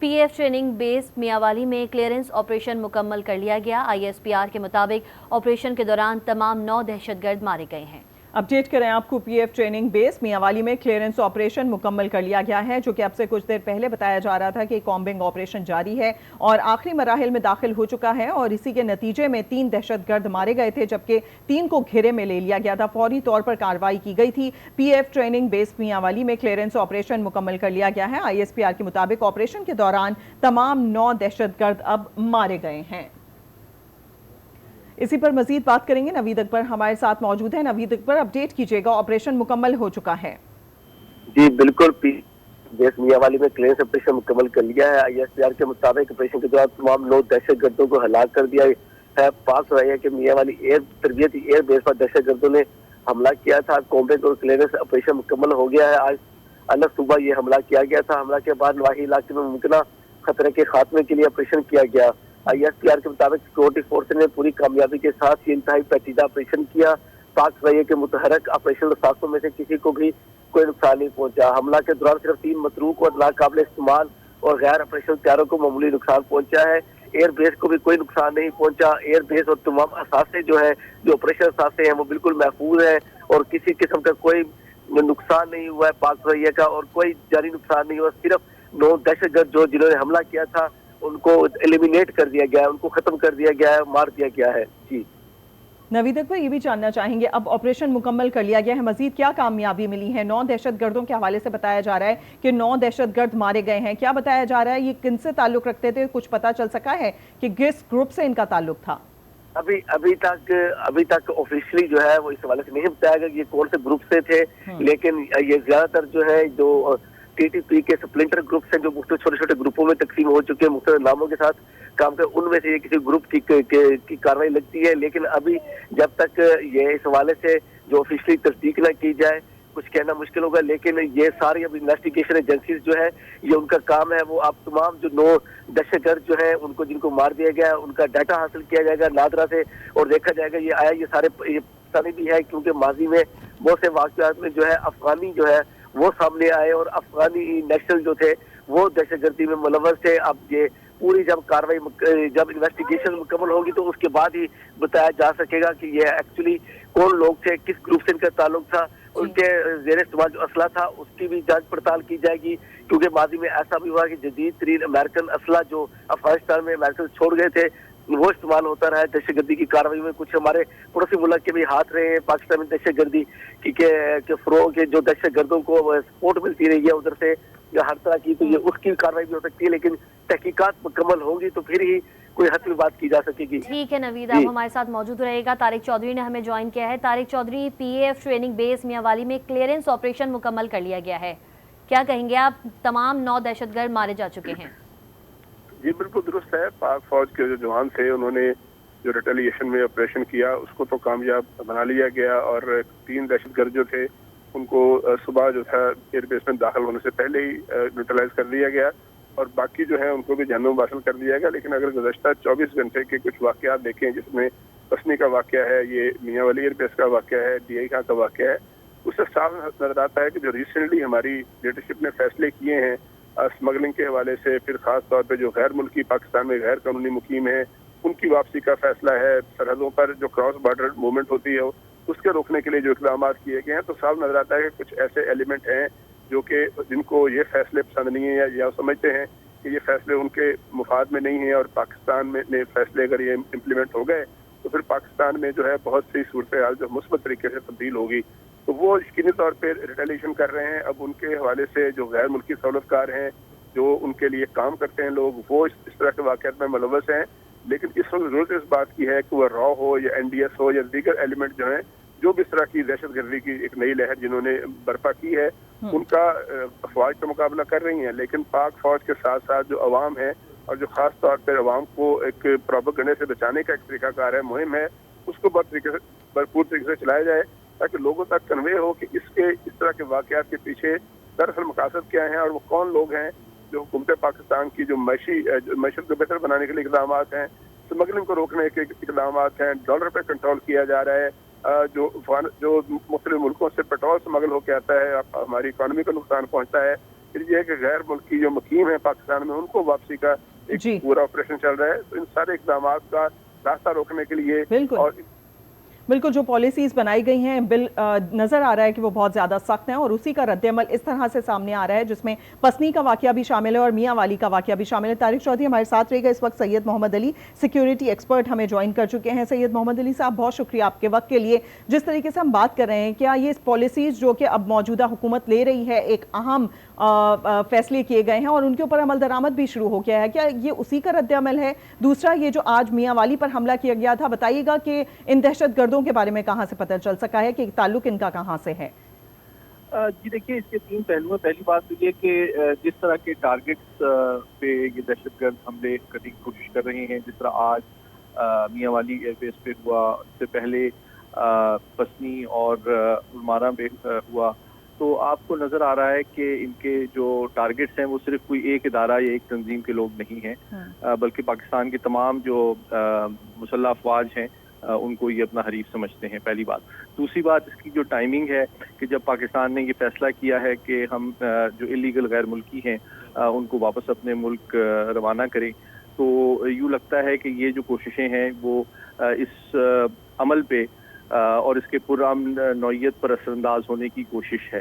پی F training base Mianwali میں clearance operation مکمل کر لیا گیا۔ ISPR کے مطابق آپریشن کے دوران تمام 9 دہشت گرد مارے گئے ہیں۔ اپڈیٹ کریں آپ کو، پی ایف ٹریننگ بیس میاوالی میں کلیئرنس آپریشن مکمل کر لیا گیا ہے، جو کہ اب سے کچھ دیر پہلے بتایا جا رہا تھا کہ کامبنگ آپریشن جاری ہے اور آخری مراحل میں داخل ہو چکا ہے، اور اسی کے نتیجے میں 3 دہشت گرد مارے گئے تھے جبکہ 3 کو گھیرے میں لے لیا گیا تھا۔ فوری طور پر کارروائی کی گئی تھی۔ پی ایف ٹریننگ بیس میاوالی میں کلیئرنس آپریشن مکمل کر لیا گیا ہے۔ ISPR کے مطابق آپریشن کے دوران تمام 9 دہشت گرد اب مارے گئے ہیں۔ اسی پر مزید بات کریں گے، نوید اکبر ہمارے ساتھ موجود ہیں۔ نوید اکبر، اپڈیٹ کیجئے گا، آپریشن مکمل ہو چکا ہے؟ جی بالکل، بیس میاوالی میں کلیئرنس آپریشن مکمل کر لیا ہے۔ ISPR کے مطابق آپریشن کے دوران تمام 9 دہشت گردوں کو ہلاک کر دیا ہے۔ پاک رہا ہے کہ میاوالی تربیتی ایئر بیس پر دہشت گردوں نے حملہ کیا تھا۔ کامبنگ اور کلیئرنس آپریشن مکمل ہو گیا ہے۔ آج الگ صبح یہ حملہ کیا گیا تھا۔ حملہ کے بعد نواحی علاقے میں ممکنہ خطرے کے خاتمے کے لیے آپریشن کیا گیا۔ ISPR کے مطابق سیکورٹی فورس نے پوری کامیابی کے ساتھ یہ انتہائی پیچیدہ آپریشن کیا۔ پاک رہی ہے کہ متحرک آپریشن رساستوں میں سے کسی کو بھی کوئی نقصان نہیں پہنچا۔ حملہ کے دوران صرف 3 متروک اور ناقابل استعمال اور غیر آپریشن طیاروں کو معمولی نقصان پہنچا ہے۔ ایئر بیس کو بھی کوئی نقصان نہیں پہنچا۔ ایئر بیس اور تمام اثاثے جو ہیں، جو آپریشن اثاثے ہیں، وہ بالکل محفوظ ہیں اور کسی قسم کا کوئی نقصان نہیں ہوا ہے پاک رہی کا، اور کوئی جانی نقصان نہیں ہوا۔ صرف 9 دہشت گرد جنہوں نے حملہ کیا تھا ان کو ایلیمینیٹ کر دیا گیا ہے، ان کو ختم کر دیا گیا ہے، مار دیا گیا ہے۔ جی نوید اکبر، یہ بھی جاننا چاہیں گے، اب آپریشن مکمل کر لیا گیا ہے، مزید کیا کامیابی ملی ہے؟ 9 دہشت گردوں کے حوالے سے بتایا جا رہا ہے کہ 9 دہشت گرد مارے گئے ہیں۔ کیا بتایا جا رہا ہے، یہ کن سے تعلق رکھتے تھے؟ کچھ پتا چل سکا ہے کہ کس گروپ سے ان کا تعلق تھا؟ ابھی تک آفیشلی جو ہے وہ اس حوالے سے نہیں بتایا گیا کہ یہ کون سے گروپ سے تھے، لیکن یہ زیادہ تر جو ہے جو TTP کے سپلنٹر گروپس ہیں، جو مختلف چھوٹے چھوٹے گروپوں میں تقسیم ہو چکے ہیں، مختلف ناموں کے ساتھ کام کر، ان میں سے یہ کسی گروپ کی کارروائی لگتی ہے۔ لیکن ابھی جب تک یہ اس حوالے سے جو آفیشلی تصدیق نہ کی جائے کچھ کہنا مشکل ہوگا، لیکن یہ ساری اب انویسٹیگیشن ایجنسیز جو ہے یہ ان کا کام ہے، وہ اب تمام جو 9 دہشت گرد جو ہے ان کو جن کو مار دیا گیا ان کا ڈیٹا حاصل کیا جائے گا نادرا سے، اور دیکھا جائے گا یہ سارے پاکستانی بھی ہے، کیونکہ ماضی میں بہت سے واقعات میں جو ہے افغانی جو ہے وہ سامنے آئے اور افغانی نیشنل جو تھے وہ دہشت گردی میں ملوث تھے۔ اب یہ پوری جب کارروائی، جب انویسٹیگیشن مکمل ہوگی تو اس کے بعد ہی بتایا جا سکے گا کہ یہ ایکچولی کون لوگ تھے، کس گروپ سے ان کا تعلق تھا، ان کے زیر استعمال جو اسلحہ تھا اس کی بھی جانچ پڑتال کی جائے گی، کیونکہ ماضی میں ایسا بھی ہوا کہ جدید ترین امریکن اسلحہ جو افغانستان میں امریکن چھوڑ گئے تھے وہ استعمال ہوتا رہا ہے دہشت گردی کی کارروائی میں۔ کچھ ہمارے پڑوسی ملک کے بھی ہاتھ رہے ہیں پاکستان میں دہشت گردی کے فروغ کے، جو دہشت گردوں کو سپورٹ ملتی رہی ہے ادھر سے یا ہر طرح کی، تو یہ اس کی کارروائی بھی ہو سکتی ہے، لیکن تحقیقات مکمل ہوں گی تو پھر ہی کوئی حتمی بات کی جا سکے گی۔ ٹھیک ہے نوید، آپ ہمارے ساتھ موجود رہے گا۔ طارق چودھری نے ہمیں جوائن کیا ہے۔ Tariq Chaudhry, P F training base Mianwali میں کلیئرنس آپریشن مکمل کر لیا گیا ہے، کیا کہیں گے آپ؟ تمام 9 دہشت گرد مارے جا چکے ہیں۔ جی بالکل درست ہے، پاک فوج کے جو جوان تھے انہوں نے جو ریٹیلیشن میں آپریشن کیا اس کو تو کامیاب بنا لیا گیا، اور 3 دہشت گرد جو تھے ان کو صبح جو تھا ایئر بیس میں داخل ہونے سے پہلے ہی نیوٹرلائز کر دیا گیا، اور باقی جو ہے ان کو بھی جہنم حاصل کر دیا گیا۔ لیکن اگر گزشتہ 24 گھنٹے کے کچھ واقعات دیکھیں، جس میں پسنی کا واقعہ ہے، یہ میاوالی ایئر بیس کا واقعہ ہے، DI کا واقعہ ہے، اس سے صاف نظر آتا ہے کہ جو ریسنٹلی ہماری لیڈرشپ نے فیصلے کیے ہیں اسمگلنگ کے حوالے سے، پھر خاص طور پہ جو غیر ملکی پاکستان میں غیر قانونی مقیم ہیں ان کی واپسی کا فیصلہ ہے، سرحدوں پر جو کراس بارڈر موومنٹ ہوتی ہے اس کے روکنے کے لیے جو اقدامات کیے گئے ہیں، تو صاف نظر آتا ہے کہ کچھ ایسے ایلیمنٹ ہیں جو کہ جن کو یہ فیصلے پسند نہیں ہیں یا سمجھتے ہیں کہ یہ فیصلے ان کے مفاد میں نہیں ہیں، اور پاکستان میں فیصلے اگر یہ امپلیمنٹ ہو گئے تو پھر پاکستان میں جو ہے بہت سی صورتحال جو مثبت طریقے سے تبدیل ہوگی، تو وہ یقینی طور پہ ریٹیلیشن کر رہے ہیں۔ اب ان کے حوالے سے جو غیر ملکی سہولت کار ہیں، جو ان کے لیے کام کرتے ہیں لوگ، وہ اس طرح کے واقعات میں ملوث ہیں، لیکن اس وقت ضرورت اس بات کی ہے کہ وہ را ہو یا NDS ہو یا دیگر ایلیمنٹ جو ہیں، جو بھی اس طرح کی دہشت گردی کی ایک نئی لہر جنہوں نے برپا کی ہے، ان کا افواج کا مقابلہ کر رہی ہیں، لیکن پاک فوج کے ساتھ ساتھ جو عوام ہے اور جو خاص طور پر عوام کو ایک پروپیگنڈے سے بچانے کا ایک طریقہ کار ہے، مہم ہے، اس کو بھرپور طریقے سے چلایا جائے تاکہ لوگوں تک کنوے ہو کہ اس طرح کے واقعات کے پیچھے دراصل مقاصد کیا ہیں اور وہ کون لوگ ہیں جو حکومت پاکستان کی جو معیشت کو بہتر بنانے کے لیے اقدامات ہیں، اسمگلنگ کو روکنے کے اقدامات ہیں، ڈالر پہ کنٹرول کیا جا رہا ہے، جو مختلف ملکوں سے پیٹرول اسمگل ہو کے آتا ہے، ہماری اکانومی کو نقصان پہنچتا ہے، پھر یہ ہے کہ غیر ملکی جو مقیم ہیں پاکستان میں ان کو واپسی کا ایک پورا آپریشن چل رہا ہے. تو ان سارے اقدامات کا راستہ روکنے کے لیے اور بالکل جو پالیسیز بنائی گئی ہیں نظر آ رہا ہے کہ وہ بہت زیادہ سخت ہیں اور اسی کا رد عمل اس طرح سے سامنے آ رہا ہے جس میں پسنی کا واقعہ بھی شامل ہے اور میاں والی کا واقعہ بھی شامل ہے. طارق چودھری ہمارے ساتھ رہے گا اس وقت. سید محمد علی سیکیورٹی ایکسپرٹ ہمیں جوائن کر چکے ہیں. سید محمد علی صاحب بہت شکریہ آپ کے وقت کے لیے. جس طریقے سے ہم بات کر رہے ہیں کیا یہ پالیسیز جو کہ اب موجودہ حکومت لے رہی ہے ایک اہم فیصلے کیے گئے ہیں اور ان کے اوپر عمل درآمد بھی شروع ہو گیا ہے, کیا یہ اسی کا رد عمل ہے؟ دوسرا یہ جو آج میاں والی پر حملہ کیا گیا تھا, بتائیے گا کہ ان دہشت گردوں کے بارے میں کہاں سے پتہ چل سکا ہے کہ تعلق ان کا کہاں سے ہے؟ جی دیکھیے اس کے 3 پہلو ہیں. پہلی بات تو یہ کہ جس طرح کے ٹارگٹس پہ یہ دہشت گرد حملے کرنے کی کوشش کر رہے ہیں, جس طرح آج میاں والی ایئر بیس پہ ہوا, اس سے پہلے پسنی اور المارا پہ ہوا, تو آپ کو نظر آ رہا ہے کہ ان کے جو ٹارگٹس ہیں وہ صرف کوئی ایک ادارہ یا ایک تنظیم کے لوگ نہیں ہیں, بلکہ پاکستان کے تمام جو مسلح افواج ہیں ان کو یہ اپنا حریف سمجھتے ہیں, پہلی بات. دوسری بات اس کی جو ٹائمنگ ہے کہ جب پاکستان نے یہ فیصلہ کیا ہے کہ ہم جو الیگل غیر ملکی ہیں ان کو واپس اپنے ملک روانہ کریں, تو یوں لگتا ہے کہ یہ جو کوششیں ہیں وہ اس عمل پہ اور اس کے پرامن نوعیت پر اثر انداز ہونے کی کوشش ہے.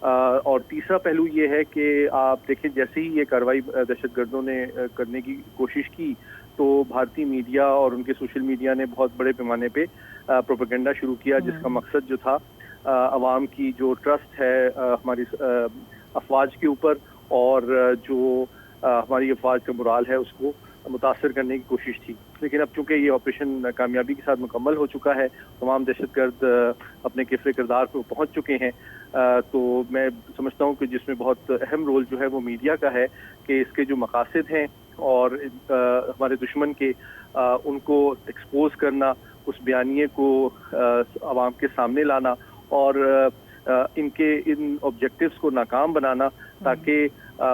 اور تیسرا پہلو یہ ہے کہ آپ دیکھیں جیسے ہی یہ کارروائی دہشت گردوں نے کرنے کی کوشش کی تو بھارتی میڈیا اور ان کے سوشل میڈیا نے بہت بڑے پیمانے پہ پروپیگنڈا شروع کیا, جس کا مقصد جو تھا عوام کی جو ٹرسٹ ہے ہماری افواج کے اوپر اور جو ہماری افواج کا مرال ہے اس کو متاثر کرنے کی کوشش تھی. لیکن اب چونکہ یہ آپریشن کامیابی کے ساتھ مکمل ہو چکا ہے, تمام دہشت گرد اپنے کفر کردار پہ پہنچ چکے ہیں, تو میں سمجھتا ہوں کہ جس میں بہت اہم رول جو ہے وہ میڈیا کا ہے کہ اس کے جو مقاصد ہیں اور ہمارے دشمن کے ان کو ایکسپوز کرنا, اس بیانیے کو عوام کے سامنے لانا اور ان کے ان آبجیکٹیوز کو ناکام بنانا تاکہ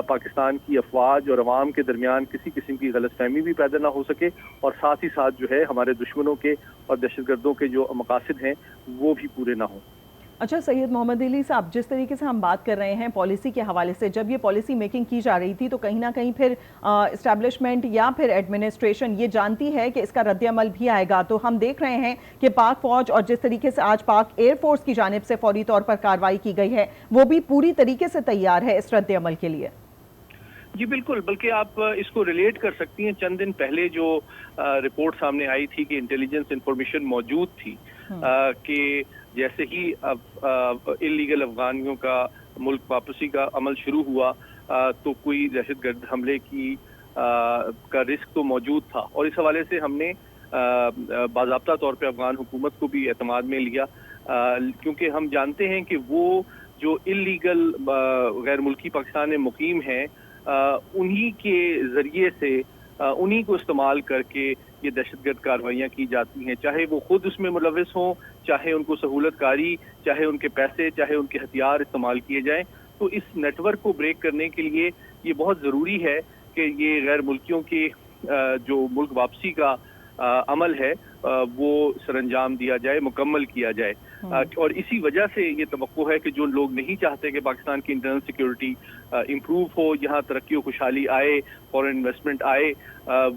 پاکستان کی افواج اور عوام کے درمیان کسی قسم کی غلط فہمی بھی پیدا نہ ہو سکے, اور ساتھ ہی ساتھ جو ہے ہمارے دشمنوں کے اور دہشت گردوں کے جو مقاصد ہیں وہ بھی پورے نہ ہوں. اچھا سید محمد علی صاحب, جس طریقے سے ہم بات کر رہے ہیں پالیسی کے حوالے سے, جب یہ پالیسی میکنگ کی جا رہی تھی تو کہیں نہ کہیں پھر اسٹیبلشمنٹ یا پھر ایڈمنسٹریشن یہ جانتی ہے کہ اس کا رد عمل بھی آئے گا. تو ہم دیکھ رہے ہیں کہ پاک فوج اور جس طریقے سے آج پاک ایئر فورس کی جانب سے فوری طور پر کارروائی کی گئی ہے وہ بھی پوری طریقے سے تیار ہے اس رد عمل کے لیے. جی بالکل, بلکہ آپ اس کو ریلیٹ کر سکتی ہیں. چند دن پہلے جو رپورٹ سامنے آئی تھی کہ انٹیلیجنس انفارمیشن موجود تھی کہ جیسے ہی انلیگل افغانیوں کا ملک واپسی کا عمل شروع ہوا تو کوئی دہشت گرد حملے کی کا رسک تو موجود تھا, اور اس حوالے سے ہم نے باضابطہ طور پہ افغان حکومت کو بھی اعتماد میں لیا, کیونکہ ہم جانتے ہیں کہ وہ جو انلیگل غیر ملکی پاکستان میں مقیم ہیں انہی کے ذریعے سے انہی کو استعمال کر کے یہ دہشت گرد کارروائیاں کی جاتی ہیں, چاہے وہ خود اس میں ملوث ہوں, چاہے ان کو سہولت کاری, چاہے ان کے پیسے, چاہے ان کے ہتھیار استعمال کیے جائیں. تو اس نیٹ ورک کو بریک کرنے کے لیے یہ بہت ضروری ہے کہ یہ غیر ملکیوں کی جو ملک واپسی کا عمل ہے وہ سر انجام دیا جائے, مکمل کیا جائے. اور اسی وجہ سے یہ توقع ہے کہ جو لوگ نہیں چاہتے کہ پاکستان کی انٹرنل سیکیورٹی امپروو ہو, یہاں ترقی و خوشحالی آئے, فورن انویسٹمنٹ آئے,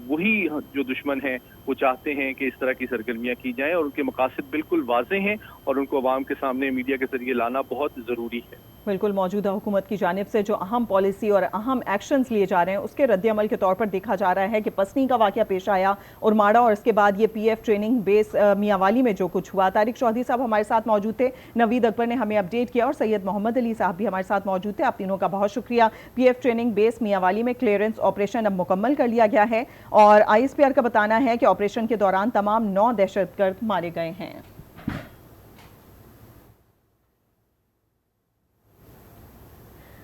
وہی جو دشمن ہیں وہ چاہتے ہیں کہ اس طرح کی سرگرمیاں کی جائیں, اور ان کے مقاصد بالکل واضح ہیں اور ان کو عوام کے سامنے میڈیا کے ذریعے لانا بہت ضروری ہے. بالکل, موجودہ حکومت کی جانب سے جو اہم پالیسی اور اہم ایکشنز لیے جا رہے ہیں اس کے رد عمل کے طور پر دیکھا جا رہا ہے کہ پسنی کا واقعہ پیش آیا اور ماڑا, اور اس کے بعد یہ پی ایف ٹریننگ بیس میاں والی میں جو کچھ ہوا. طارق چودھری صاحب ہمارے ساتھ موجود تھے, نوید اکبر نے ہمیں اپڈیٹ کیا, اور سید محمد علی صاحب بھی ہمارے ساتھ موجود تھے. آپ تینوں کا بہت شکریہ. پی ایف ٹریننگ بیس میاں والی میں کلیئرنس آپریشن اب مکمل کر لیا گیا ہے اور آئی ایس پی آر کا بتانا ہے کہ آپریشن کے دوران تمام 9 دہشت گرد مارے گئے ہیں.